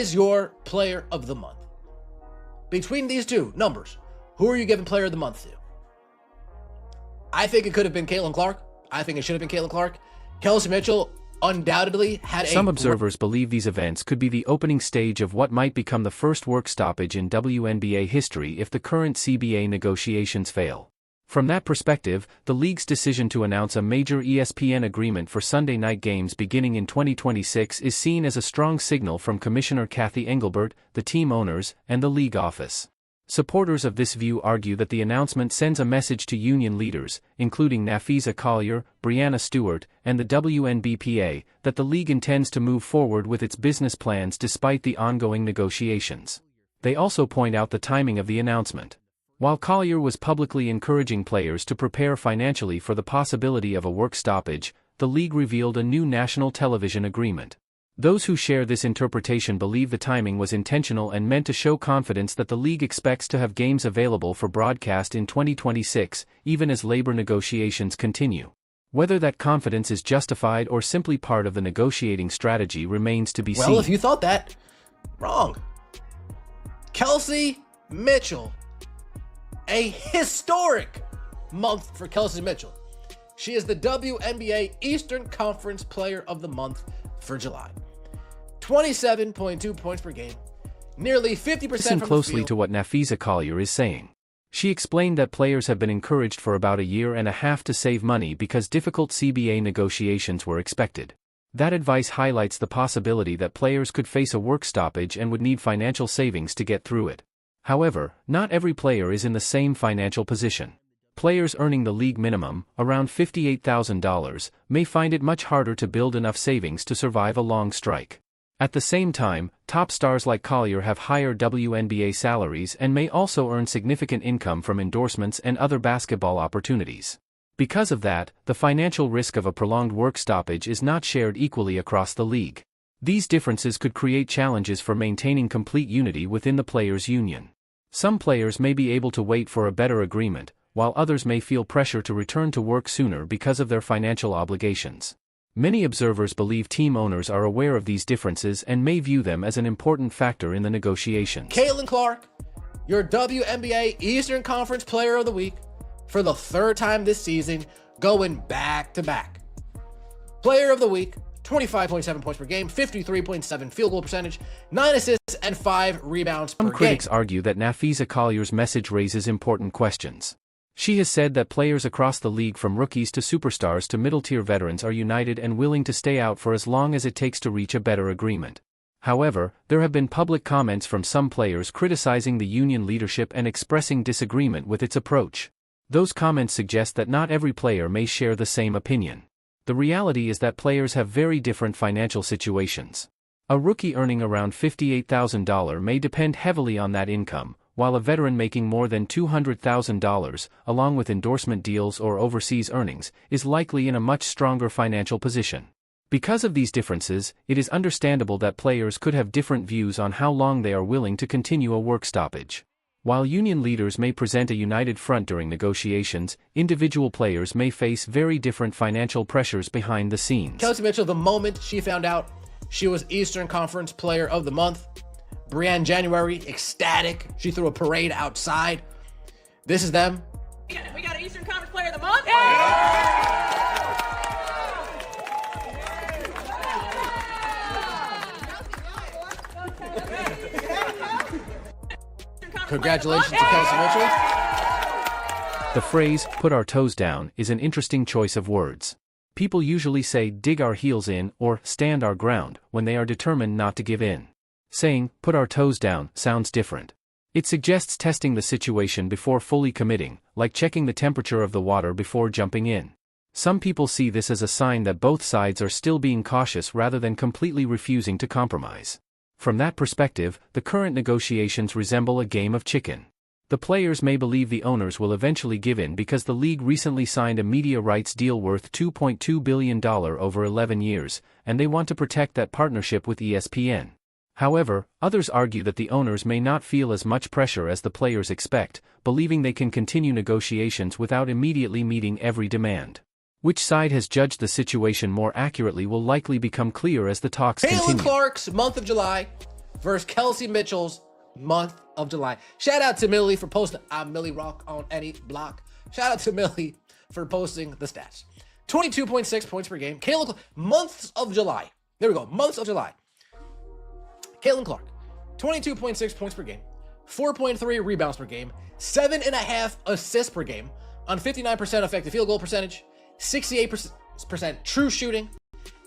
is your player of the month? Between these two numbers, who are you giving player of the month to? I think it could have been Caitlin Clark. I think it should have been Caitlin Clark. Kelsey Mitchell undoubtedly had Some observers believe these events could be the opening stage of what might become the first work stoppage in WNBA history if the current CBA negotiations fail. From that perspective, the league's decision to announce a major ESPN agreement for Sunday night games beginning in 2026 is seen as a strong signal from Commissioner Kathy Engelbert, the team owners, and the league office. Supporters of this view argue that the announcement sends a message to union leaders, including Nafisa Collier, Brianna Stewart, and the WNBPA, that the league intends to move forward with its business plans despite the ongoing negotiations. They also point out the timing of the announcement. While Collier was publicly encouraging players to prepare financially for the possibility of a work stoppage, the league revealed a new national television agreement. Those who share this interpretation believe the timing was intentional and meant to show confidence that the league expects to have games available for broadcast in 2026, even as labor negotiations continue. Whether that confidence is justified or simply part of the negotiating strategy remains to be seen. Well, if you thought that, wrong. Kelsey Mitchell. A historic month for Kelsey Mitchell. She is the WNBA Eastern Conference Player of the Month for July. 27.2 points per game, nearly 50% Listen from closely the field. to what Nafisa Collier is saying. She explained that players have been encouraged for about a year and a half to save money because difficult CBA negotiations were expected. That advice highlights the possibility that players could face a work stoppage and would need financial savings to get through it. However, not every player is in the same financial position. Players earning the league minimum, around $58,000, may find it much harder to build enough savings to survive a long strike. At the same time, top stars like Collier have higher WNBA salaries and may also earn significant income from endorsements and other basketball opportunities. Because of that, the financial risk of a prolonged work stoppage is not shared equally across the league. These differences could create challenges for maintaining complete unity within the players' union. Some players may be able to wait for a better agreement, while others may feel pressure to return to work sooner because of their financial obligations. Many observers believe team owners are aware of these differences and may view them as an important factor in the negotiations. Caitlin Clark, your WNBA Eastern Conference Player of the Week for the third time this season, going back-to-back. Player of the Week, 25.7 points per game, 53.7 field goal percentage, 9 assists, and 5 rebounds per game. Some critics argue that Nafisa Collier's message raises important questions. She has said that players across the league, from rookies to superstars to middle-tier veterans, are united and willing to stay out for as long as it takes to reach a better agreement. However, there have been public comments from some players criticizing the union leadership and expressing disagreement with its approach. Those comments suggest that not every player may share the same opinion. The reality is that players have very different financial situations. A rookie earning around $58,000 may depend heavily on that income, while a veteran making more than $200,000, along with endorsement deals or overseas earnings, is likely in a much stronger financial position. Because of these differences, it is understandable that players could have different views on how long they are willing to continue a work stoppage. While union leaders may present a united front during negotiations, individual players may face very different financial pressures behind the scenes. Kelsey Mitchell, the moment she found out she was Eastern Conference Player of the Month, Brianne January, ecstatic. She threw a parade outside. This is them. We got an Eastern Conference Player of the Month. Congratulations to Kelsey Mitchell. The phrase, "put our toes down," is an interesting choice of words. People usually say "dig our heels in" or "stand our ground" when they are determined not to give in. Saying, "put our toes down," sounds different. It suggests testing the situation before fully committing, like checking the temperature of the water before jumping in. Some people see this as a sign that both sides are still being cautious rather than completely refusing to compromise. From that perspective, the current negotiations resemble a game of chicken. The players may believe the owners will eventually give in because the league recently signed a media rights deal worth $2.2 billion over 11 years, and they want to protect that partnership with ESPN. However, others argue that the owners may not feel as much pressure as the players expect, believing they can continue negotiations without immediately meeting every demand. Which side has judged the situation more accurately will likely become clear as the talks continue. Caitlin Clark's month of July, versus Kelsey Mitchell's month of July. Shout out to Millie for posting. I'm Millie Rock on any block. Shout out to Millie for posting the stats. 22.6 points per game. Months of July. There we go. Months of July. Caitlin Clark, 22.6 points per game, 4.3 rebounds per game, 7.5 assists per game on 59% effective field goal percentage, 68% true shooting,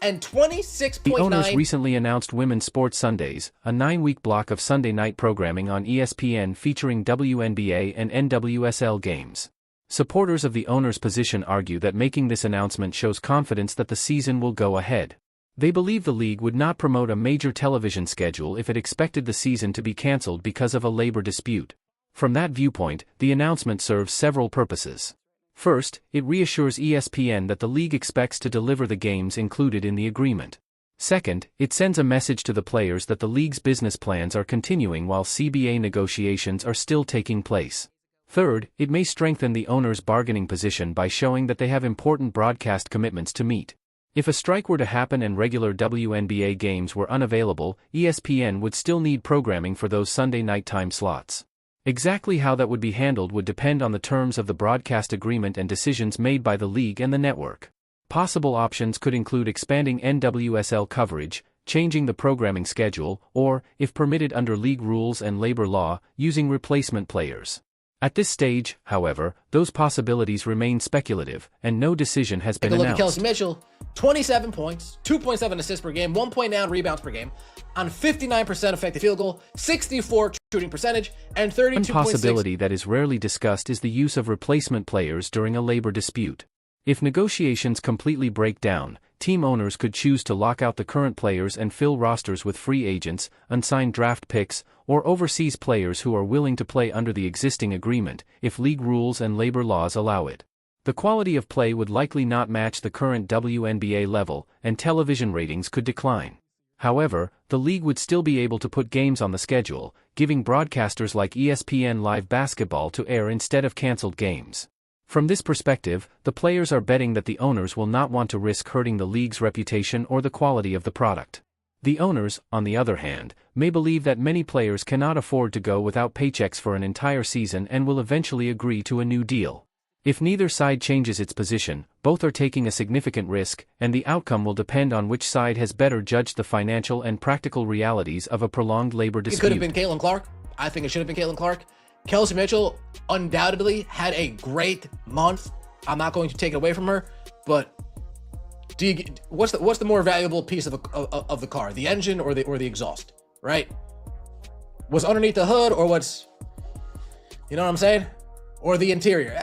and 26.9. The owners recently announced Women's Sports Sundays, a 9-week block of Sunday night programming on ESPN featuring WNBA and NWSL games. Supporters of the owner's position argue that making this announcement shows confidence that the season will go ahead. They believe the league would not promote a major television schedule if it expected the season to be cancelled because of a labor dispute. From that viewpoint, the announcement serves several purposes. First, it reassures ESPN that the league expects to deliver the games included in the agreement. Second, it sends a message to the players that the league's business plans are continuing while CBA negotiations are still taking place. Third, it may strengthen the owner's bargaining position by showing that they have important broadcast commitments to meet. If a strike were to happen and regular WNBA games were unavailable, ESPN would still need programming for those Sunday night time slots. Exactly how that would be handled would depend on the terms of the broadcast agreement and decisions made by the league and the network. Possible options could include expanding NWSL coverage, changing the programming schedule, or, if permitted under league rules and labor law, using replacement players. At this stage, however, those possibilities remain speculative, and no decision has been announced. Take a look at Kelsey Mitchell, 27 points, 2.7 assists per game, 1.9 rebounds per game, on 59% effective field goal, 64 shooting percentage, and 32.6. One possibility that is rarely discussed is the use of replacement players during a labor dispute. If negotiations completely break down, team owners could choose to lock out the current players and fill rosters with free agents, unsigned draft picks, or overseas players who are willing to play under the existing agreement, if league rules and labor laws allow it. The quality of play would likely not match the current WNBA level, and television ratings could decline. However, the league would still be able to put games on the schedule, giving broadcasters like ESPN Live Basketball to air instead of cancelled games. From this perspective, the players are betting that the owners will not want to risk hurting the league's reputation or the quality of the product. The owners, on the other hand, may believe that many players cannot afford to go without paychecks for an entire season and will eventually agree to a new deal. If neither side changes its position, both are taking a significant risk, and the outcome will depend on which side has better judged the financial and practical realities of a prolonged labor dispute. It could have been Caitlin Clark. I think it should have been Caitlin Clark. Kelsey Mitchell undoubtedly had a great month. I'm not going to take it away from her, but what's the more valuable piece of the car, the engine or the exhaust, right? What's underneath the hood, or what's, you know what I'm saying, or the interior?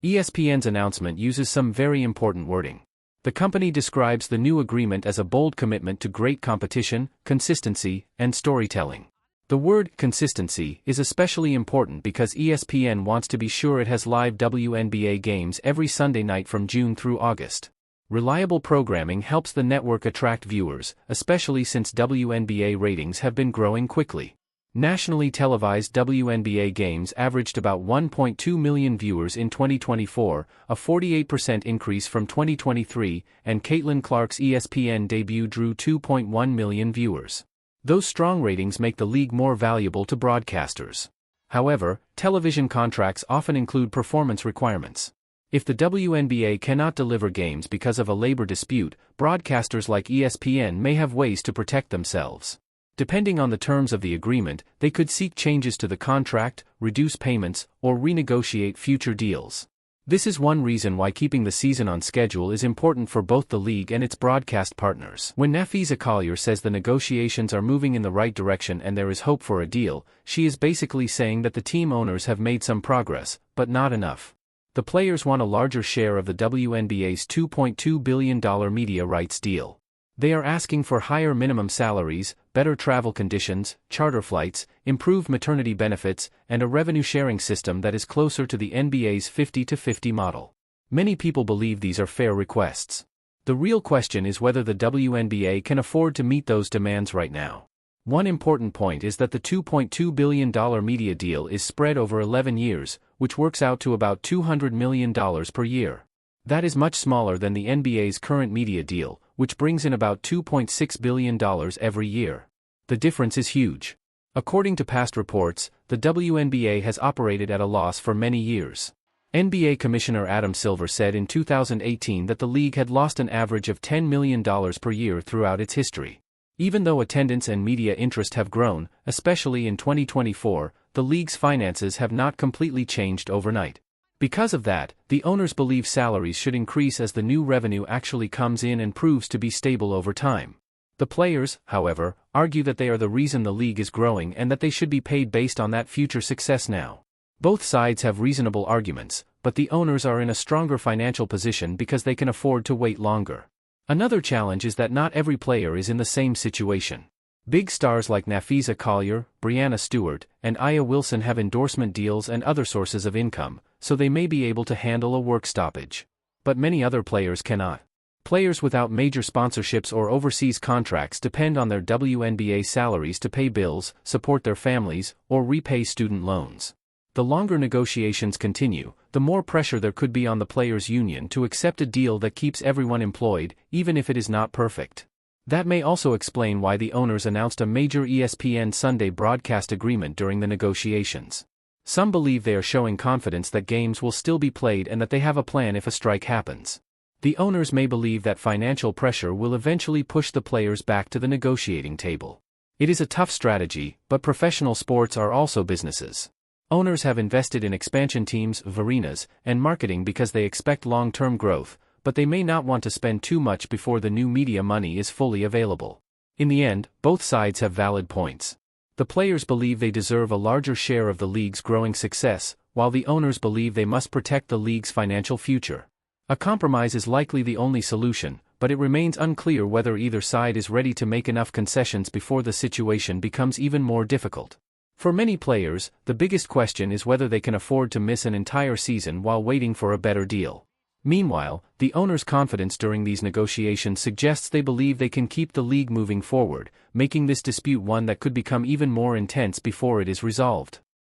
ESPN's announcement uses some very important wording. The company describes the new agreement as a bold commitment to great competition, consistency, and storytelling. The word consistency is especially important because ESPN wants to be sure it has live WNBA games every Sunday night from June through August. Reliable programming helps the network attract viewers, especially since WNBA ratings have been growing quickly. Nationally televised WNBA games averaged about 1.2 million viewers in 2024, a 48% increase from 2023, and Caitlin Clark's ESPN debut drew 2.1 million viewers. Those strong ratings make the league more valuable to broadcasters. However, television contracts often include performance requirements. If the WNBA cannot deliver games because of a labor dispute, broadcasters like ESPN may have ways to protect themselves. Depending on the terms of the agreement, they could seek changes to the contract, reduce payments, or renegotiate future deals. This is one reason why keeping the season on schedule is important for both the league and its broadcast partners. When Nafisa Collier says the negotiations are moving in the right direction and there is hope for a deal, she is basically saying that the team owners have made some progress, but not enough. The players want a larger share of the WNBA's $2.2 billion media rights deal. They are asking for higher minimum salaries, better travel conditions, charter flights, improved maternity benefits, and a revenue-sharing system that is closer to the NBA's 50-50 model. Many people believe these are fair requests. The real question is whether the WNBA can afford to meet those demands right now. One important point is that the $2.2 billion media deal is spread over 11 years, which works out to about $200 million per year. That is much smaller than the NBA's current media deal, which brings in about $2.6 billion every year. The difference is huge. According to past reports, the WNBA has operated at a loss for many years. NBA Commissioner Adam Silver said in 2018 that the league had lost an average of $10 million per year throughout its history. Even though attendance and media interest have grown, especially in 2024, the league's finances have not completely changed overnight. Because of that, the owners believe salaries should increase as the new revenue actually comes in and proves to be stable over time. The players, however, argue that they are the reason the league is growing and that they should be paid based on that future success now. Both sides have reasonable arguments, but the owners are in a stronger financial position because they can afford to wait longer. Another challenge is that not every player is in the same situation. Big stars like Nafisa Collier, Brianna Stewart, and Aya Wilson have endorsement deals and other sources of income, so they may be able to handle a work stoppage. But many other players cannot. Players without major sponsorships or overseas contracts depend on their WNBA salaries to pay bills, support their families, or repay student loans. The longer negotiations continue, the more pressure there could be on the players' union to accept a deal that keeps everyone employed, even if it is not perfect. That may also explain why the owners announced a major ESPN Sunday broadcast agreement during the negotiations. Some believe they are showing confidence that games will still be played and that they have a plan if a strike happens. The owners may believe that financial pressure will eventually push the players back to the negotiating table. It is a tough strategy, but professional sports are also businesses. Owners have invested in expansion teams, arenas, and marketing because they expect long-term growth, but they may not want to spend too much before the new media money is fully available. In the end, both sides have valid points. The players believe they deserve a larger share of the league's growing success, while the owners believe they must protect the league's financial future. A compromise is likely the only solution, but it remains unclear whether either side is ready to make enough concessions before the situation becomes even more difficult. For many players, the biggest question is whether they can afford to miss an entire season while waiting for a better deal. Meanwhile, the owners' confidence during these negotiations suggests they believe they can keep the league moving forward, making this dispute one that could become even more intense before it is resolved.